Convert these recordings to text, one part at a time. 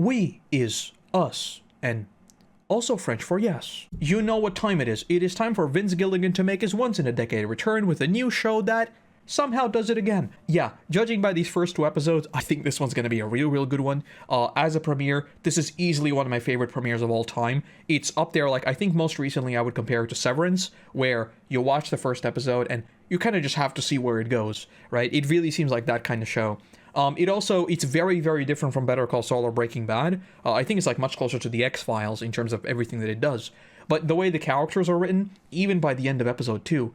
We is us, and also French for yes. You know what time it is. It is time for Vince Gilligan to make his once-in-a-decade return with a new show that somehow does it again. Yeah, judging by these first 2 episodes, I think this one's going to be a real good one. As a premiere, this is easily one of my favorite premieres of all time. It's up there, like, I think most recently I would compare it to Severance, where you watch the first episode and you kind of just have to see where it goes, right? It really seems like that kind of show. It's very different from Better Call Saul or Breaking Bad. I think it's like much closer to the X-Files in terms of everything that it does. But the way the characters are written, even by the end of episode 2,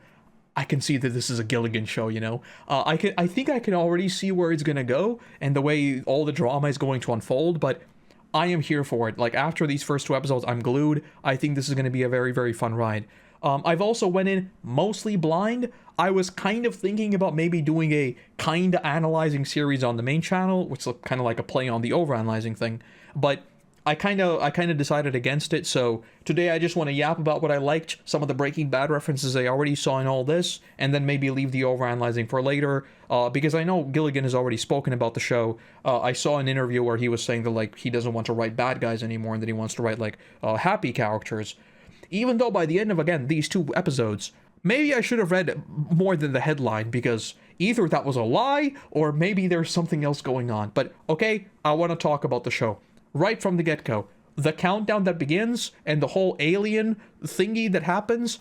I can see that this is a Gilligan show, you know? I think I can already see where it's gonna go and the way all the drama is going to unfold, but I am here for it. Like, after these first 2 episodes, I'm glued. I think this is gonna be a very fun ride. I've also went in mostly blind. I was kind of thinking about maybe doing a kind of analyzing series on the main channel, which is kind of like a play on the overanalyzing thing, but I kind of decided against it. So today I just want to yap about what I liked, some of the Breaking Bad references I already saw in all this, and then maybe leave the overanalyzing for later, because I know Gilligan has already spoken about the show. I saw an interview where he was saying that, like, he doesn't want to write bad guys anymore and that he wants to write, like, happy characters. Even though by the end of, again, these 2 episodes, maybe I should have read more than the headline, because either that was a lie or maybe there's something else going on. But okay, I want to talk about the show. Right from the get-go, the countdown that begins and the whole alien thingy that happens,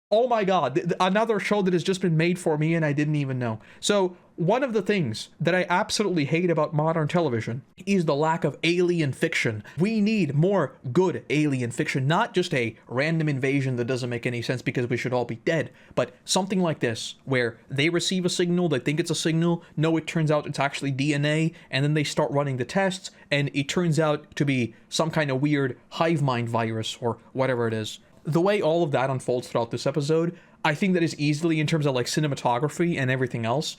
oh my god, another show that has just been made for me and I didn't even know. So one of the things that I absolutely hate about modern television is the lack of alien fiction. We need more good alien fiction, not just a random invasion that doesn't make any sense because we should all be dead, but something like this, where they receive a signal, they think it's a signal, no, it turns out it's actually DNA, and then they start running the tests, and it turns out to be some kind of weird hive mind virus, or whatever it is. The way all of that unfolds throughout this episode, I think that is easily, in terms of like cinematography and everything else,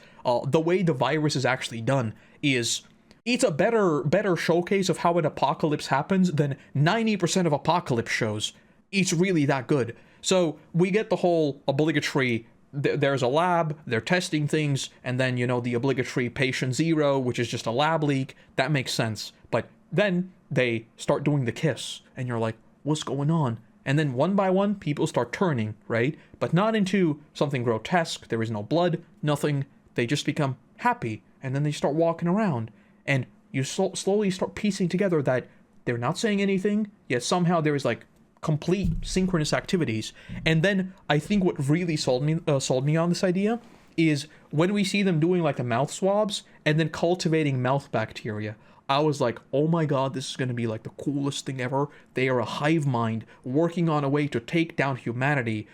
the way the virus is actually done is, it's a better showcase of how an apocalypse happens than 90% of apocalypse shows. It's really that good. So we get the whole obligatory, there's a lab, they're testing things, and then, you know, the obligatory patient 0, which is just a lab leak. That makes sense. But then they start doing the kiss, and you're like, what's going on? And then one by one, people start turning, right? But not into something grotesque. There is no blood, nothing. They just become happy. And then they start walking around. And you slowly start piecing together that they're not saying anything, yet somehow there is like complete synchronous activities. And then I think what really sold me on this idea is when we see them doing like the mouth swabs and then cultivating mouth bacteria. I was like, oh my god, this is going to be like the coolest thing ever. They are a hive mind working on a way to take down humanity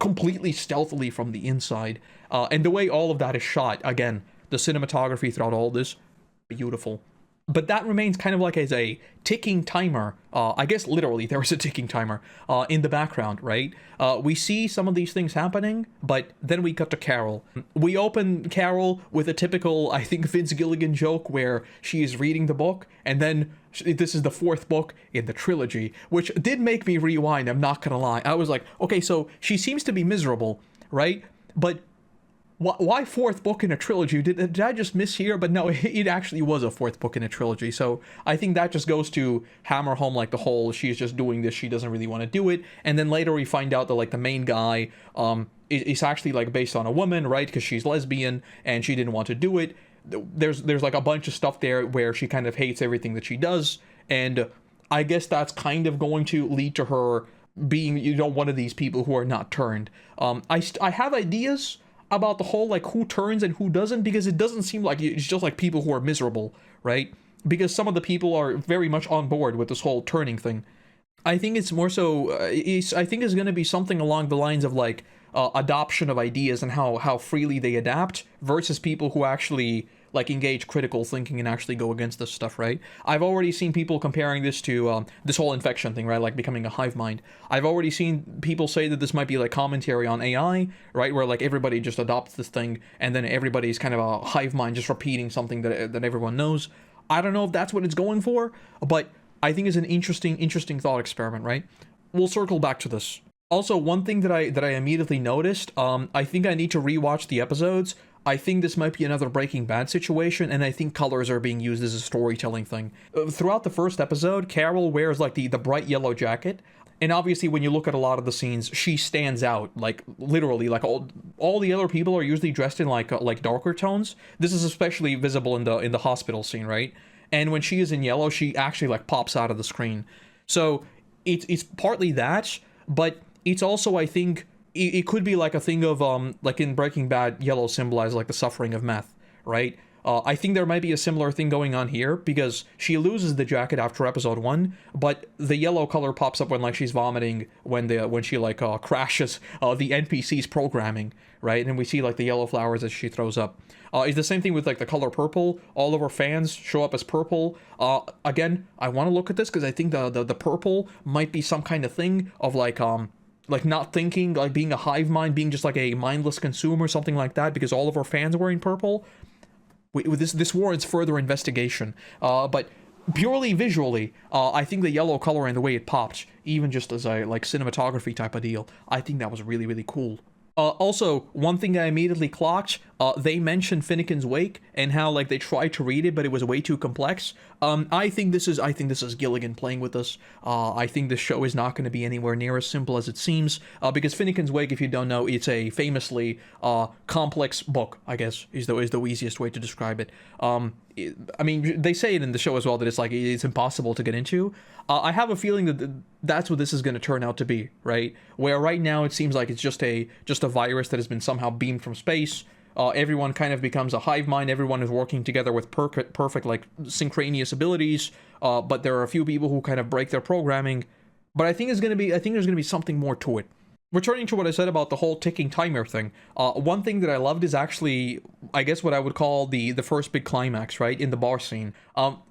completely stealthily from the inside. And the way all of that is shot, again, the cinematography throughout all this, beautiful. But that remains kind of like as a ticking timer. I guess literally there is a ticking timer in the background, right? We see some of these things happening, but then we cut to Carol. We open Carol with a typical, I think, Vince Gilligan joke where she is reading the book, and then this is the 4th book in the trilogy, which did make me rewind, I'm not gonna lie. I was like, okay, so she seems to be miserable, right? But why 4th book in a trilogy? Did I just miss here? But no, it actually was a 4th book in a trilogy. So I think that just goes to hammer home like the whole, she's just doing this, she doesn't really want to do it. And then later we find out that like the main guy is actually like based on a woman, right? Because she's lesbian and she didn't want to do it. There's like a bunch of stuff there where she kind of hates everything that she does. And I guess that's kind of going to lead to her being, you know, one of these people who are not turned. I have ideas about the whole like who turns and who doesn't, because it doesn't seem like it's just like people who are miserable, right? Because some of the people are very much on board with this whole turning thing. I think it's more so I think it's going to be something along the lines of like adoption of ideas and how freely they adapt versus people who actually like engage critical thinking and actually go against this stuff, right? I've already seen people comparing this to this whole infection thing, right? Like becoming a hive mind. I've already seen people say that this might be like commentary on AI, right? Where like everybody just adopts this thing and then everybody's kind of a hive mind just repeating something that everyone knows. I don't know if that's what it's going for, but I think it's an interesting thought experiment, right? We'll circle back to this. Also, one thing that I immediately noticed, I think I need to rewatch the episodes. I think this might be another Breaking Bad situation, and I think colors are being used as a storytelling thing. Throughout the first episode, Carol wears like the bright yellow jacket, and obviously when you look at a lot of the scenes, she stands out, like literally, like all the other people are usually dressed in like darker tones. This is especially visible in the hospital scene, right? And when she is in yellow, she actually like pops out of the screen. So it's partly that, but it's also, I think, it could be like a thing of like in Breaking Bad, yellow symbolizes like the suffering of meth, right? I think there might be a similar thing going on here, because she loses the jacket after episode 1, but the yellow color pops up when like she's vomiting when she like crashes the NPC's programming, right? And we see like the yellow flowers as she throws up. It's the same thing with like the color purple. All of our fans show up as purple. Again, I want to look at this because I think the purple might be some kind of thing of like not thinking, like being a hive mind, being just like a mindless consumer, something like that, because all of our fans are wearing purple. This warrants further investigation. But purely visually, I think the yellow color and the way it popped, even just as a like cinematography type of deal, I think that was really, really cool. Also, one thing I immediately clocked, they mentioned Finnegan's Wake and how like they tried to read it, but it was way too complex. I think this is Gilligan playing with us. I think this show is not going to be anywhere near as simple as it seems, because Finnegan's Wake, if you don't know, it's a famously complex book, I guess is the easiest way to describe it. I mean, they say it in the show as well that it's impossible to get into. I have a feeling that that's what this is going to turn out to be, right? Where right now it seems like it's just a virus that has been somehow beamed from space. Everyone kind of becomes a hive mind. Everyone is working together with perfect like synchronous abilities. But there are a few people who kind of break their programming. But I think there's going to be something more to it. Returning to what I said about the whole ticking timer thing, one thing that I loved is actually, I guess, what I would call the first big climax, right, in the bar scene.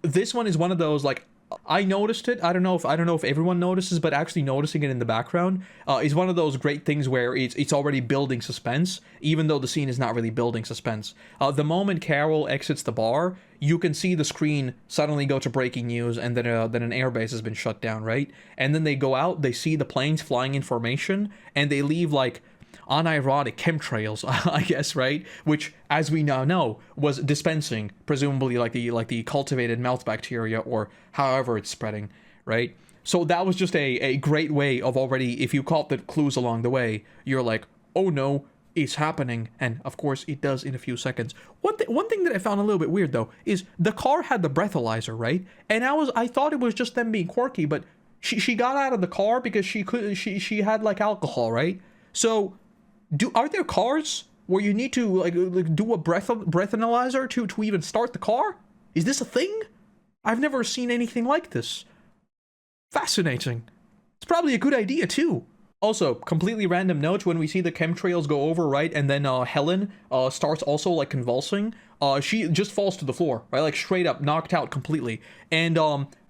This one is one of those, like, I noticed it. I don't know if everyone notices, but actually noticing it in the background is one of those great things where it's already building suspense, even though the scene is not really building suspense. The moment Carol exits the bar, you can see the screen suddenly go to breaking news, and then an airbase has been shut down, right? And then they go out, they see the planes flying in formation, and they leave like unironic chemtrails, I guess, right? Which, as we now know, was dispensing, presumably like the cultivated mouth bacteria, or however it's spreading, right? So that was just a great way of already, if you caught the clues along the way, you're like, oh no, it's happening. And of course it does in a few seconds. One thing that I found a little bit weird though is the car had the breathalyzer, right? And I thought it was just them being quirky, but she got out of the car because she had like alcohol, right? So are there cars where you need to like do a breath analyzer to even start the car? Is this a thing? I've never seen anything like this. Fascinating. It's probably a good idea too. Also, completely random note, when we see the chemtrails go over, right, and then Helen starts also like convulsing, she just falls to the floor, right, like straight up knocked out completely. And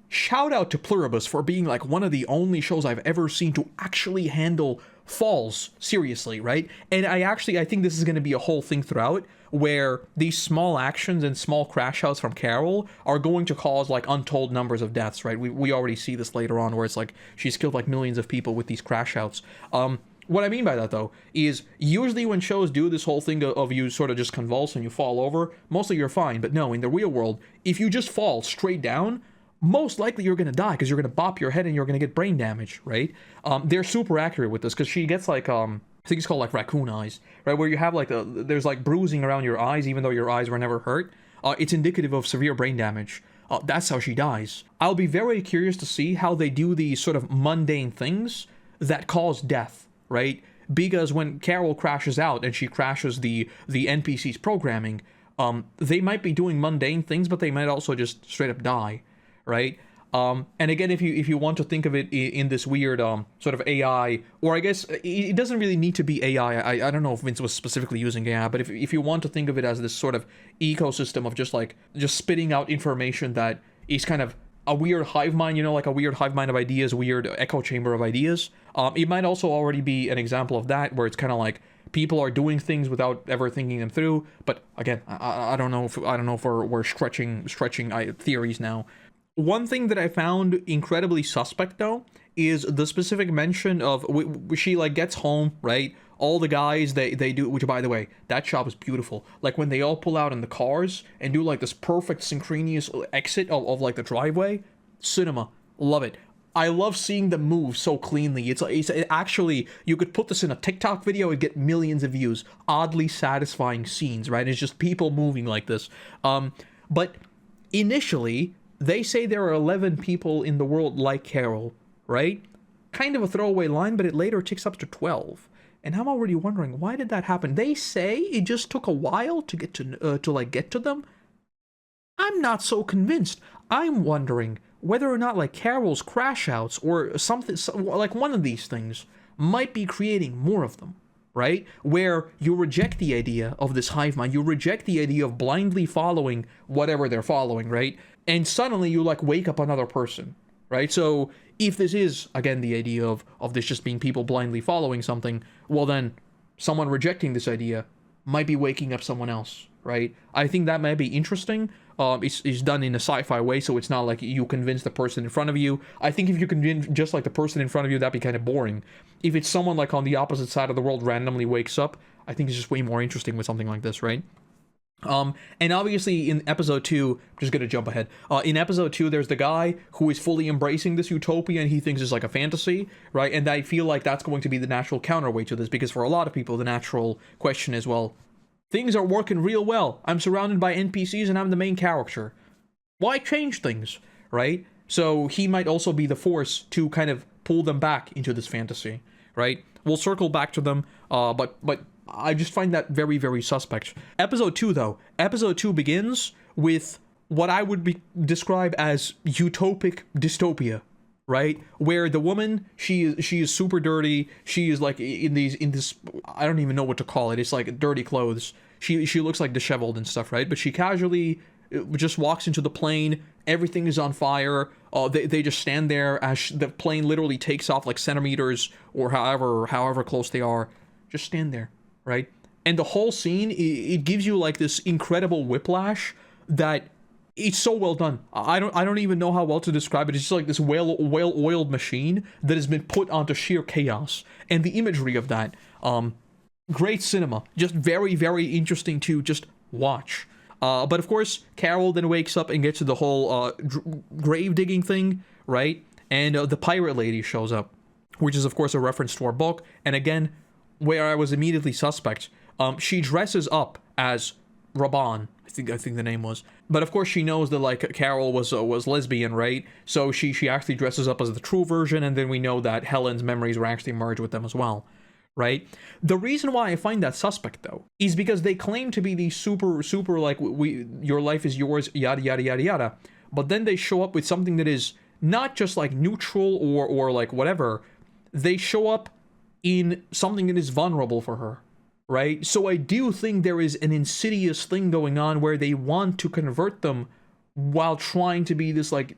shout out to Pluribus for being like one of the only shows I've ever seen to actually handle falls seriously, right? And I think this is going to be a whole thing throughout, where these small actions and small crash outs from Carol are going to cause like untold numbers of deaths, right? We already see this later on, where it's like she's killed like millions of people with these crash outs. What I mean by that though is usually when shows do this whole thing of you sort of just convulse and you fall over, mostly you're fine. But no, in the real world, if you just fall straight down, most likely you're going to die, because you're going to bop your head and you're going to get brain damage, right? They're super accurate with this, because she gets like, I think it's called like raccoon eyes, right? Where you have like, there's like bruising around your eyes, even though your eyes were never hurt. It's indicative of severe brain damage. That's how she dies. I'll be very curious to see how they do these sort of mundane things that cause death, right? Because when Carol crashes out and she crashes the NPC's programming, they might be doing mundane things, but they might also just straight up die, right? And again, if you want to think of it in this weird sort of AI, or I guess it doesn't really need to be AI. I don't know if Vince was specifically using AI, but if you want to think of it as this sort of ecosystem of just spitting out information that is kind of a weird hive mind, you know, like a weird hive mind of ideas, weird echo chamber of ideas. It might also already be an example of that, where it's kind of like people are doing things without ever thinking them through. But again, I don't know if we're stretching theories now. One thing that I found incredibly suspect though is the specific mention of she like gets home, right? all the guys, they do, which by the way, that shot was beautiful. Like when they all pull out in the cars and do like this perfect synchronous exit of like the driveway. Cinema. Love it. I love seeing them move so cleanly. It's actually, you could put this in a TikTok video and get millions of views. Oddly satisfying scenes, right? It's just people moving like this. But initially, they say there are 11 people in the world like Carol, right? Kind of a throwaway line, but it later ticks up to 12. And I'm already wondering, why did that happen? They say it just took a while to get to them. I'm not so convinced. I'm wondering whether or not like Carol's crash outs or something like one of these things might be creating more of them, right? Where you reject the idea of this hive mind, you reject the idea of blindly following whatever they're following, right? And suddenly you like wake up another person, right? So if this is, again, the idea of this just being people blindly following something, well then someone rejecting this idea might be waking up someone else, right? I think that might be interesting. It's done in a sci-fi way, so it's not like you convince the person in front of you. I think if you convince just like the person in front of you, that'd be kind of boring. If it's someone like on the opposite side of the world randomly wakes up, I think it's just way more interesting with something like this, right? And obviously in episode 2, I'm just gonna jump ahead. In episode 2, there's the guy who is fully embracing this utopia and he thinks it's like a fantasy, right? And I feel like that's going to be the natural counterweight to this, because for a lot of people, the natural question is, well, things are working real well. I'm surrounded by NPCs and I'm the main character. Why change things, right? So he might also be the force to kind of pull them back into this fantasy, right? We'll circle back to them, but I just find that very, very suspect. Episode 2, though. Episode 2 begins with what I would describe as utopic dystopia, right? Where the woman, she is super dirty. She is like in this, I don't even know what to call it. It's like dirty clothes. She looks like disheveled and stuff, right? But she casually just walks into the plane. Everything is on fire. They just stand there as the plane literally takes off like centimeters or however close they are. Just stand there, right? And the whole scene, it gives you like this incredible whiplash that it's so well done. I don't even know how well to describe it. It's just like this well-oiled machine that has been put onto sheer chaos. And the imagery of that, great cinema. Just very, very interesting to just watch. But of course, Carol then wakes up and gets to the whole grave digging thing, right? And the pirate lady shows up, which is of course a reference to our book. And again, where I was immediately suspect, she dresses up as Raban, I think the name was. But of course she knows that like Carol was lesbian, right? So she actually dresses up as the true version, and then we know that Helen's memories were actually merged with them as well, right? The reason why I find that suspect though is because they claim to be these super like your life is yours, yada yada yada yada. But then they show up with something that is not just like neutral or like whatever. They show up in something that is vulnerable for her, right? So I do think there is an insidious thing going on where they want to convert them while trying to be this like,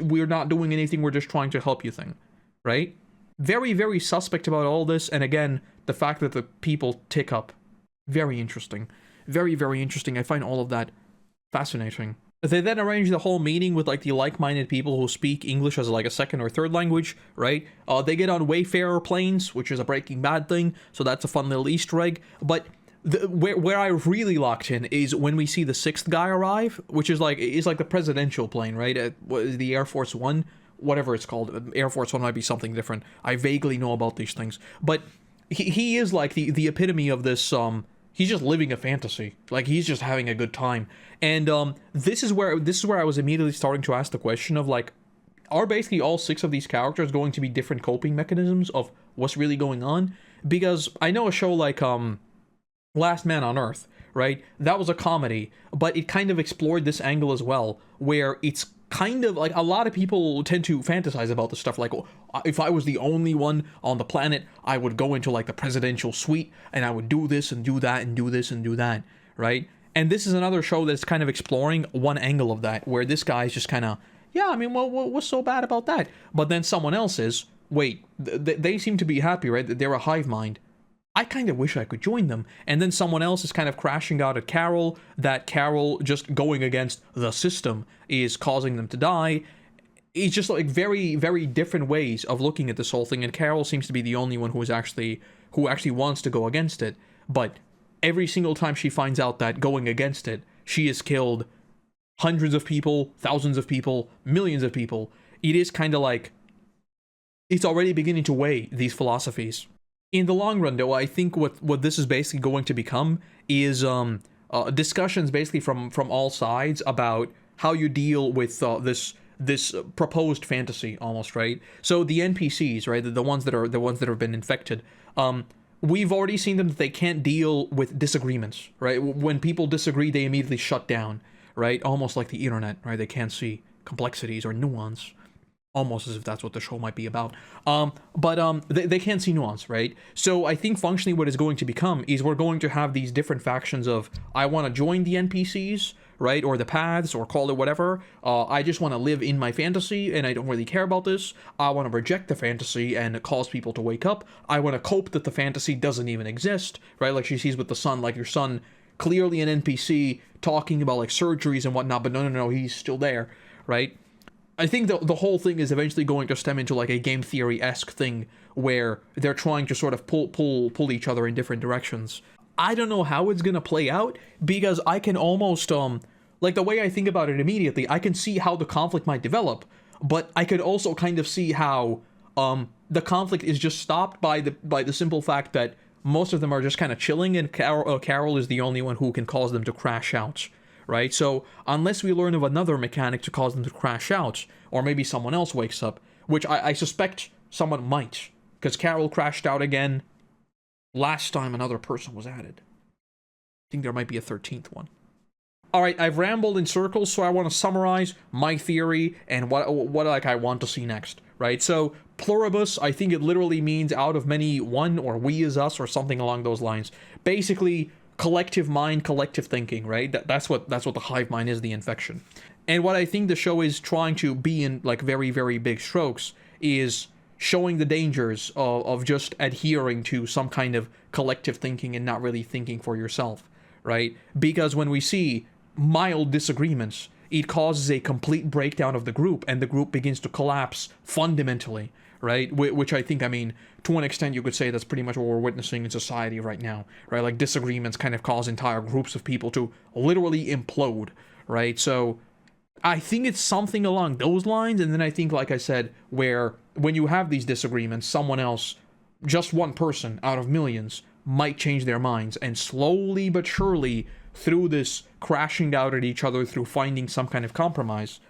we're not doing anything, we're just trying to help you thing, right? Very, very suspect about all this. And again, the fact that the people tick up, very interesting. Very, very interesting. I find all of that fascinating. They then arrange the whole meeting with like the like-minded people who speak English as like a second or third language, right? They get on Wayfarer planes, which is a Breaking Bad thing, so that's a fun little Easter egg. But where I really locked in is when we see the sixth guy arrive, which is like the presidential plane, right? The Air Force One, whatever it's called. Air Force One might be something different. I vaguely know about these things, but he is like the epitome of this. He's just living a fantasy. Like he's just having a good time. And this is where I was immediately starting to ask the question of like, are basically all 6 of these characters going to be different coping mechanisms of what's really going on? Because I know a show like Last Man on Earth, right? That was a comedy, but it kind of explored this angle as well, where it's kind of like a lot of people tend to fantasize about this stuff. Like, if I was the only one on the planet, I would go into like the presidential suite and I would do this and do that and do this and do that, right? And this is another show that's kind of exploring one angle of that, where this guy is just kind of, yeah, I mean, what's so bad about that? But then someone else is, wait, they seem to be happy, right? They're a hive mind. I kind of wish I could join them. And then someone else is kind of crashing out at Carol, that Carol just going against the system is causing them to die. It's just like very, very different ways of looking at this whole thing. And Carol seems to be the only one who is actually who actually wants to go against it, but every single time she finds out that going against it, she has killed hundreds of people, thousands of people, millions of people. It is kind of like it's already beginning to weigh these philosophies. In the long run, though, I think what this is basically going to become is discussions basically from all sides about how you deal with this proposed fantasy, almost, right? So the NPCs, right, the ones that have been infected, we've already seen them that they can't deal with disagreements, right? When people disagree, they immediately shut down, right? Almost like the internet, right? They can't see complexities or nuance. Almost as if that's what the show might be about. But they can't see nuance, right? So I think functionally what is going to become is we're going to have these different factions of, I want to join the NPCs, right? Or the paths, or call it whatever. I just want to live in my fantasy, and I don't really care about this. I want to reject the fantasy and cause people to wake up. I want to cope that the fantasy doesn't even exist, right? Like she sees with the son, like your son, clearly an NPC, talking about like surgeries and whatnot, but no, he's still there, right? I think the whole thing is eventually going to stem into like a game theory-esque thing where they're trying to sort of pull each other in different directions. I don't know how it's gonna play out, because I can almost like the way I think about it immediately, I can see how the conflict might develop, but I could also kind of see how the conflict is just stopped by the simple fact that most of them are just kind of chilling, and Carol is the only one who can cause them to crash out. Right? So unless we learn of another mechanic to cause them to crash out, or maybe someone else wakes up, which I suspect someone might, because Carol crashed out again last time another person was added. I think there might be a 13th one. Alright, I've rambled in circles, so I want to summarize my theory and what like I want to see next, right? So Pluribus, I think it literally means out of many, one, or we is us, or something along those lines. Basically, collective mind, collective thinking, right? That's what the hive mind is, the infection. And what I think the show is trying to be in like very, very big strokes is showing the dangers of just adhering to some kind of collective thinking and not really thinking for yourself, right? Because when we see mild disagreements, it causes a complete breakdown of the group, and the group begins to collapse fundamentally, right? Which I think, I mean, to an extent you could say that's pretty much what we're witnessing in society right now, right? Like disagreements kind of cause entire groups of people to literally implode, right? So I think it's something along those lines. And then I think, like I said, where when you have these disagreements, someone else, just one person out of millions, might change their minds, and slowly but surely, through this crashing out at each other, through finding some kind of compromise,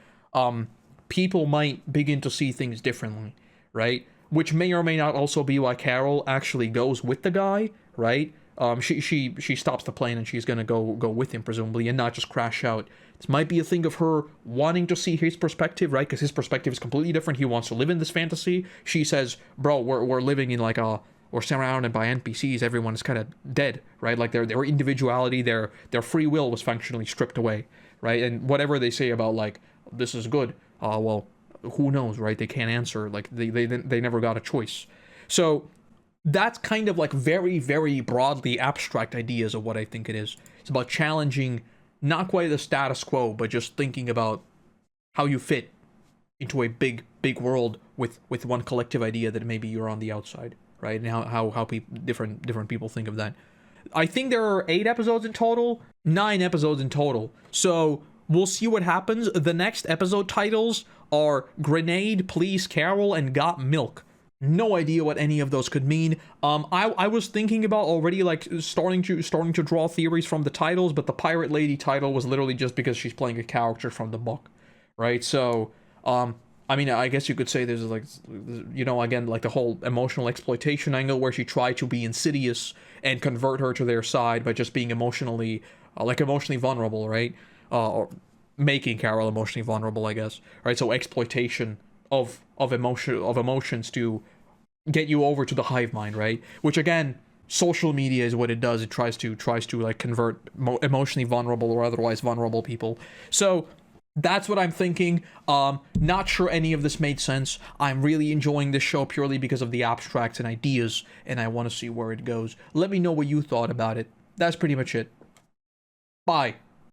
people might begin to see things differently, right? Which may or may not also be why Carol actually goes with the guy, right? She stops the plane and she's gonna go with him, presumably, and not just crash out. This might be a thing of her wanting to see his perspective, right? Because his perspective is completely different. He wants to live in this fantasy. She says, bro, we're living in like we're surrounded by NPCs. Everyone is kind of dead, right? Like their individuality, their free will was functionally stripped away, right? And whatever they say about like this is good, well, who knows, right? They can't answer. Like they never got a choice. So that's kind of like very, very broadly abstract ideas of what I think it is. It's about challenging not quite the status quo, but just thinking about how you fit into a big world with one collective idea that maybe you're on the outside, right? And how different people think of that. I think there are 8 episodes in total, 9 episodes in total. So we'll see what happens. The next episode titles are Grenade, Please Carol, and Got Milk. No idea what any of those could mean. I was thinking about already like starting to draw theories from the titles, but the Pirate Lady title was literally just because she's playing a character from the book, right? So, I mean, I guess you could say there's like, you know, again, like the whole emotional exploitation angle where she tried to be insidious and convert her to their side by just being emotionally vulnerable, right? Or making Carol emotionally vulnerable, I guess, right? So exploitation of emotions to get you over to the hive mind, right? Which again, social media is what it does. It tries to like convert emotionally vulnerable or otherwise vulnerable people. So that's what I'm thinking. Not sure any of this made sense. I'm really enjoying this show purely because of the abstracts and ideas, and I want to see where it goes. Let me know what you thought about it. That's pretty much it. Bye.